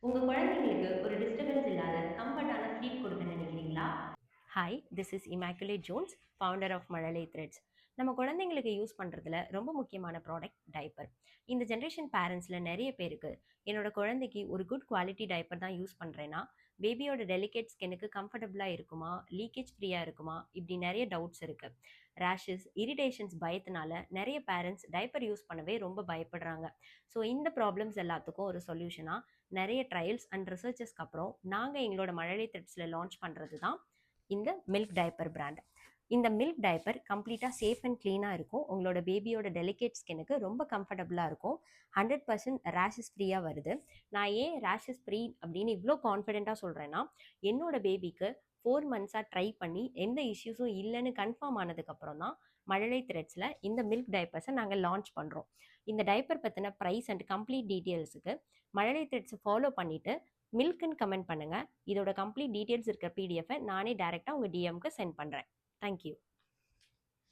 உங்க குழந்தைங்களுக்கு ஒரு டிஸ்டர்பன்ஸ் இல்லாத கம்ஃபர்ட்டான ஸ்லீப் கொடுக்க நினைக்கிறீங்களா? Hi, this is Immaculate Jones, founder of Mazhalai Threads. நம்ம குழந்தைங்களுக்கு யூஸ் பண்ணுறதுல ரொம்ப முக்கியமான ப்ராடக்ட் டைப்பர். இந்த ஜென்ரேஷன் பேரண்ட்ஸில் நிறைய பேருக்கு என்னோட குழந்தைக்கு ஒரு குட் குவாலிட்டி டைப்பர் தான் யூஸ் பண்ணுறேன்னா, பேபியோட டெலிகேட் ஸ்கின்னுக்கு கம்ஃபர்டபுளாக இருக்குமா, லீக்கேஜ் ஃப்ரீயாக இருக்குமா, இப்படி நிறைய டவுட்ஸ் இருக்குது. ரேஷஸ், இரிட்டேஷன்ஸ் பயத்தினால நிறைய பேரண்ட்ஸ் டைப்பர் யூஸ் பண்ணவே ரொம்ப பயப்படுறாங்க. ஸோ இந்த ப்ராப்ளம்ஸ் எல்லாத்துக்கும் ஒரு சொல்யூஷனாக நிறைய ட்ரையல்ஸ் அண்ட் ரிசர்ச்சஸ்க்கு அப்புறம் நாங்கள் எங்களோட மழலை த்ரெட்ஸில் லான்ச் பண்ணுறது தான் இந்த மில்க் டைப்பர் பிராண்ட். இந்த மில்க் டைப்பர் கம்ப்ளீட்டாக சேஃப் அண்ட் க்ளீனாக இருக்கும். உங்களோட பேபியோட டெலிகேட் ஸ்கின்னுக்கு ரொம்ப கம்ஃபர்டபுளாக இருக்கும். 100% ரேஷஸ் ஃப்ரீயாக வருது. நான் ஏன் ரேஷஸ் ஃப்ரீ அப்படின்னு இவ்வளோ கான்ஃபிடென்ட்டாக சொல்கிறேன்னா, என்னோட பேபிக்கு 4 மந்த்ஸாக ட்ரை பண்ணி எந்த இஷ்யூஸும் இல்லைன்னு கன்ஃபார்ம் ஆனதுக்கப்புறம் தான் மழலை த்ரெட்ஸில் இந்த மில்க் டைப்பர்ஸை நாங்கள் லான்ச் பண்ணுறோம். இந்த டைப்பர் பற்றின ப்ரைஸ் அண்ட் கம்ப்ளீட் டீட்டெயில்ஸுக்கு மழலை த்ரெட்ஸை ஃபாலோ பண்ணிவிட்டு மில்க்னு கமெண்ட் பண்ணுங்கள். இதோட கம்ப்ளீட் டீட்டெயில்ஸ் இருக்கிற பிடிஎஃபை நானே டைரெக்டாக உங்கள் டிஎம்க்கு சென்ட் பண்ணுறேன். தேங்க்யூ.